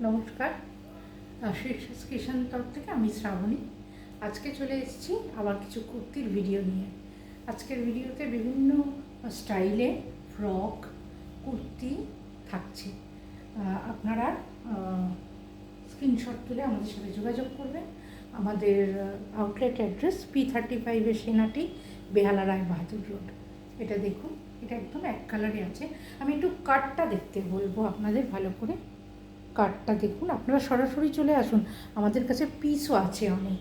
নমস্কার, শীর্ষেস কিষান তরফ থেকে আমি শ্রাবণী। আজকে চলে এসেছি আবার কিছু কুর্তির ভিডিও নিয়ে। আজকের ভিডিওতে বিভিন্ন স্টাইলে ফ্রক কুর্তি থাকছে। আপনারা স্ক্রিনশট তুলে আমাদের সাথে যোগাযোগ করবেন। আমাদের আউটলেট অ্যাড্রেস P35 সেনাটি, বেহালা রায় বাহাদুর রোড। এটা দেখুন, এটা একদম এক কালারে আছে। আমি একটু কাটটা দেখতে বলবো আপনাদের ভালো করে। কার্ডটা দেখুন, আপনারা সরাসরি চলে আসুন, আমাদের কাছে পিসও আছে অনেক।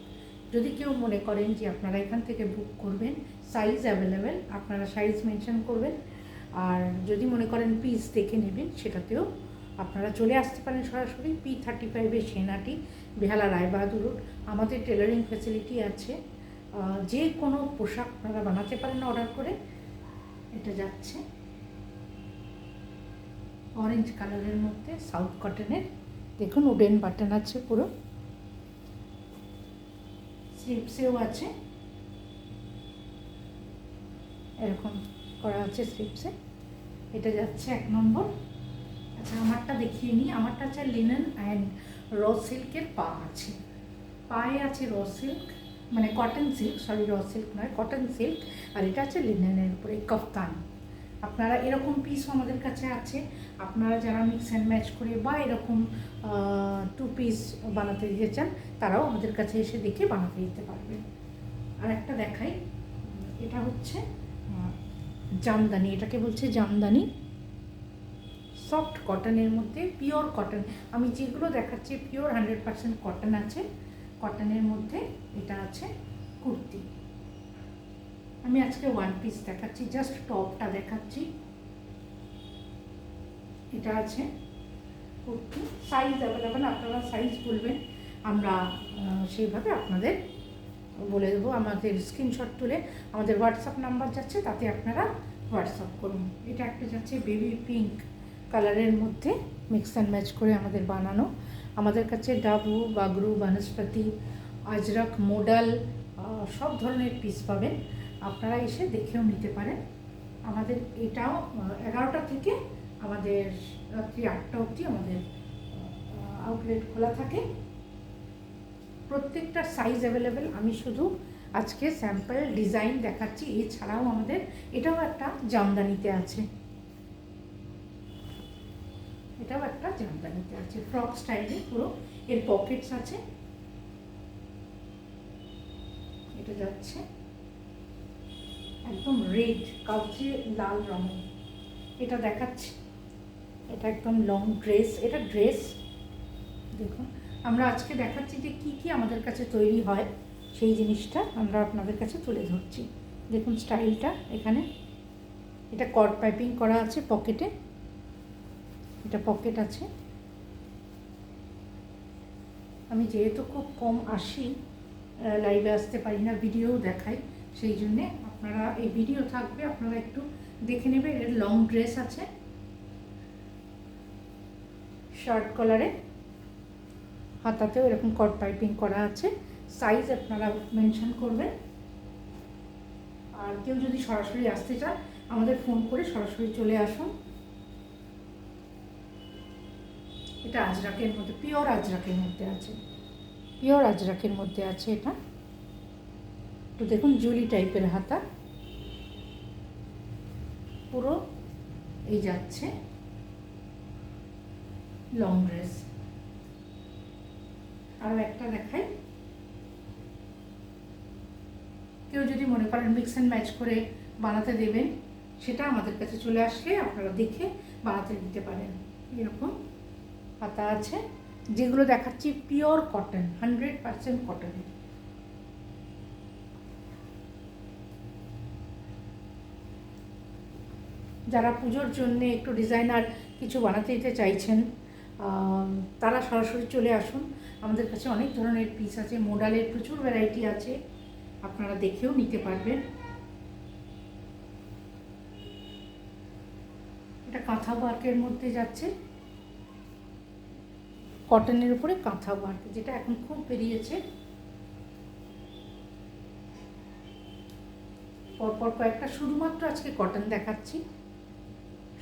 যদি কেউ মনে করেন যে আপনারা এখান থেকে বুক করবেন, সাইজ অ্যাভেলেবেল, আপনারা সাইজ মেনশন করবেন। আর যদি মনে করেন পিস দেখে নেবেন, সেটাতেও আপনারা চলে আসতে পারেন সরাসরি। P35 সেনাটি, বেহালা রায় বাহাদুর রোড। আমাদের টেলারিং ফ্যাসিলিটি আছে, যে কোনো পোশাক আপনারা বানাতে পারেন অর্ডার করে। এটা যাচ্ছে অরেঞ্জ কালারের মধ্যে, সাউথ কটনের। দেখুন উডেন বাটন আছে, পুরো স্লিপসেও আছে, এরকম করা আছে স্লিপসে। এটা যাচ্ছে 1 নম্বর। আচ্ছা, আমারটা দেখিয়ে নিই। আমারটা আছে লিনেন অ্যান্ড র সিল্কের পা আছে, পায়ে আছে র সিল্ক, মানে cotton silk, sorry raw silk নয়, কটন সিল্ক। আর এটা আছে লিনেনের উপরে কফতান। আপনারা এরকম পিসও আমাদের কাছে আছে। আপনারা যারা মিক্স অ্যান্ড ম্যাচ করে বা এরকম 2 পিস বানাতে দিতে চান, তারাও আমাদের কাছে এসে দেখে বানাতে দিতে পারবেন। আর একটা দেখাই, এটা হচ্ছে জামদানি, এটাকে বলছে জামদানি, সফট কটনের মধ্যে, পিওর কটন। আমি যেগুলো দেখাচ্ছি পিওর 100% কটন আছে। কটনের মধ্যে এটা আছে কুর্তি। আমি আজকে 1 পিস দেখাচ্ছি, জাস্ট টপটা দেখাচ্ছি। এটা আছে কুর্তি, সাইজ অ্যাভেলেবেল, আপনারা সাইজ বলবেন, আমরা সেইভাবে আপনাদের বলে দেবো। আমাদের স্ক্রিনশট তুলে আমাদের হোয়াটসঅ্যাপ নাম্বার যাচ্ছে, তাতে আপনারা হোয়াটসঅ্যাপ করুন। এটা একটা যাচ্ছে বেবি পিঙ্ক কালারের মধ্যে, মিক্স অ্যান্ড ম্যাচ করে আমাদের বানানো। আমাদের কাছে ডাবু, বাগরু, বনস্পতি, আজরক, মোডাল সব ধরনের পিস পাবেন। আপনারা এসে দেখেও নিতে পারেন। আমাদের এটাও 11টা থেকে আমাদের রাত্রি 8টা অবধি আমাদের আউটলেট খোলা থাকে। প্রত্যেকটা সাইজ অ্যাভেলেবেল। আমি শুধু আজকে স্যাম্পল ডিজাইন দেখাচ্ছি। এছাড়াও আমাদের এটাও একটা জামদানিতে আছে, এটাও একটা জামদানিতে আছে, ফ্রক স্টাইলে পুরো। এর পকেটস আছে। এটা যাচ্ছে একদম রেড, কাউচে লাল রঙের। এটা দেখাচ্ছি, এটা একদম লং ড্রেস। এটা ড্রেস দেখুন। আমরা আজকে দেখাচ্ছি যে কি কি আমাদের কাছে তৈরি হয়, সেই জিনিসটা আমরা আপনাদের কাছে তুলে ধরছি। দেখুন স্টাইলটা এখানে, এটা কর্ড পাইপিং করা আছে পকেটে, এটা পকেট আছে। আমি যেহেতু খুব কম আসি, লাইভে আসতে পারি না, ভিডিও দেখাই, সেই জন্যে আপনারা এই ভিডিও থাকবে, আপনারা একটু দেখে নেবে। এর লং ড্রেস আছে, শার্ট কলারে, হাতাতেও এরকম কট পাইপিং করা আছে। সাইজ আপনারা মেনশন করবেন। আর কেউ যদি সরাসরি আসতে চান, আমাদের ফোন করে সরাসরি চলে আসুন। এটা আজরাকের মধ্যে, পিওর আজরাকের মধ্যে আছে, পিওর আজরাকের মধ্যে আছে। এটা তো দেখুন জুলি টাইপের হাতা, পুরো এই যাচ্ছে লং ড্রেস। আরও একটা দেখাই। কেউ যদি মনে করেন মিক্স অ্যান্ড ম্যাচ করে বানাতে দেবেন, সেটা আমাদের কাছে চলে আসলে আপনারা দেখে বানাতে দিতে পারেন। এরকম হাতা আছে। যেগুলো দেখাচ্ছি পিওর কটন, 100% কটনের। যারা পুজোর জন্যে একটু ডিজাইনার কিছু বানাতে দিতে চাইছেন, তারা সরাসরি চলে আসুন। আমাদের কাছে অনেক ধরনের পিস আছে, মোডালের প্রচুর ভ্যারাইটি আছে, আপনারা দেখেও নিতে পারবেন। এটা কাঁথা ওয়ার্কের মধ্যে যাচ্ছে, কটনের উপরে কাঁথা ওয়ার্ক, যেটা এখন খুব বেরিয়েছে। পরপর কয়েকটা, শুধুমাত্র আজকে কটন দেখাচ্ছি,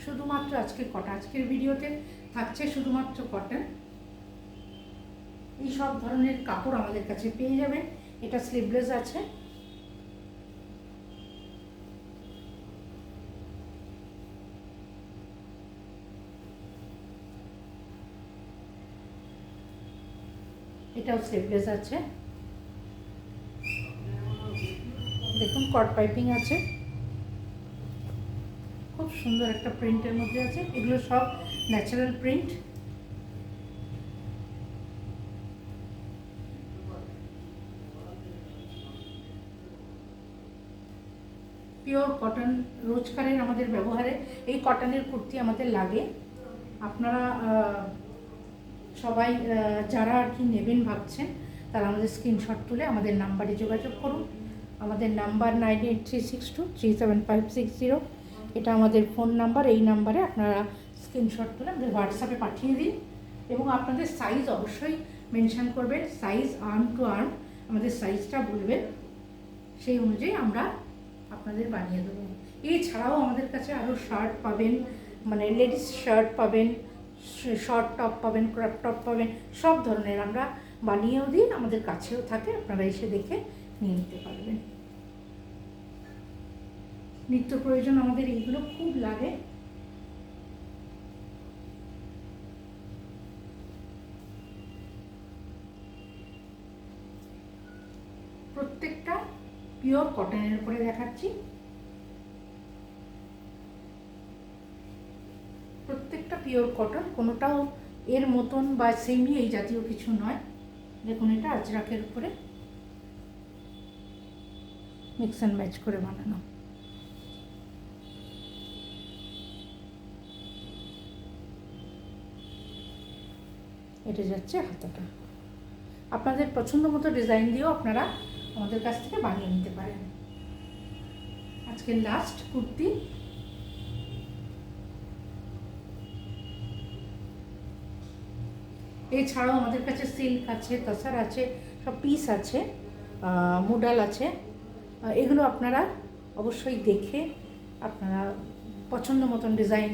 শুধুমাত্র আজকে কটন। আজকের ভিডিওতে থাকছে শুধুমাত্র কটন। এই সব ধরনের কাপড় আমাদের কাছে পেয়ে যাবেন। এটা স্লিভলেস আছে। এটাও স্লিভলেস আছে, দেখুন কট পাইপিং আছে, খুব সুন্দর একটা প্রিন্টের মধ্যে আছে। এগুলো সব ন্যাচারাল প্রিন্ট। পিওর কটন, রোজকারের আমাদের ব্যবহারে এই কটনের কুর্তি আমাদের লাগে। আপনারা সবাই যারা আর কি নেবেন ভাবছেন তারা আমাদের স্ক্রিনশট তুলে আমাদের নাম্বারে যোগাযোগ করুন। আমাদের নাম্বার 9836237560। এটা আমাদের ফোন নাম্বার। এই নাম্বারে আপনারা স্ক্রিনশট তুলে আমাদের হোয়াটসঅ্যাপে পাঠিয়ে দিন এবং আপনাদের সাইজ অবশ্যই মেনশন করবেন। সাইজ আর্ম টু আর্ম আমাদের সাইজটা বলবেন, সেই অনুযায়ী আমরা আপনাদের বানিয়ে দেবো। এছাড়াও আমাদের কাছে আরও শার্ট পাবেন, মানে লেডিস শার্ট পাবেন, শর্ট টপ পাবেন, ক্রপ টপ পাবেন, সব ধরনের আমরা বানিয়েও দিই, আমাদের কাছেও থাকে, আপনারা এসে দেখে নিয়ে নিতে পারবেন। নিত্য প্রয়োজন আমাদের এইগুলো খুব লাগে। প্রত্যেকটা পিওর কটনের উপরে দেখাচ্ছি, প্রত্যেকটা পিওর কটন, কোনোটাও এর মতন বা সেমি এই জাতীয় কিছু নয়। দেখুন এটা আজরাকের উপরে মিক্স অ্যান্ড ম্যাচ করে বানানো। এটা যাচ্ছে হাতাটা। আপনাদের পছন্দ মতো ডিজাইন দিয়েও আপনারা আমাদের কাছ থেকে বানিয়ে নিতে পারেন। আজকে লাস্ট কুর্তি, এছাড়াও আমাদের কাছে সিল্ক আছে, তাসার আছে, সব পিস আছে, মোডাল আছে। এগুলো আপনারা অবশ্যই দেখে আপনারা পছন্দ মতন ডিজাইন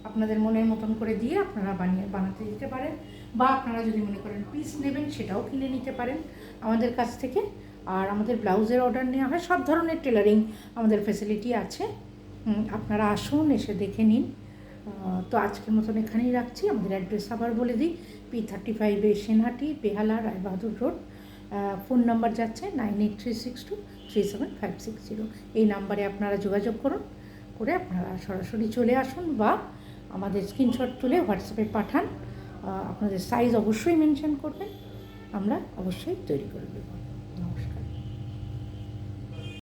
আপনাদের মনের মতন করে দিয়ে আপনারা বানাতে দিতে পারেন, বা আপনারা যদি মনে করেন পিস নেবেন সেটাও কিনে নিতে পারেন আমাদের কাছ থেকে। আর আমাদের ব্লাউজের অর্ডার নেওয়া হয়, সব ধরনের টেলারিং আমাদের ফ্যাসিলিটি আছে। আপনারা আসুন, এসে দেখে নিন। তো আজকের মতন এখানেই রাখছি। আমাদের অ্যাড্রেস আবার বলে দিই, P35 সেনহাটি, বেহালা, রায়বাহাদুর রোড। ফোন নাম্বার যাচ্ছে 9836237560। এই নাম্বারে আপনারা যোগাযোগ করুন, করে আপনারা সরাসরি চলে আসুন বা আমাদের স্ক্রিনশট তুলে হোয়াটসঅ্যাপে পাঠান। আপনাদের সাইজ অবশ্যই মেনশন করবেন, আমরা অবশ্যই তৈরি করে দেবো। নমস্কার।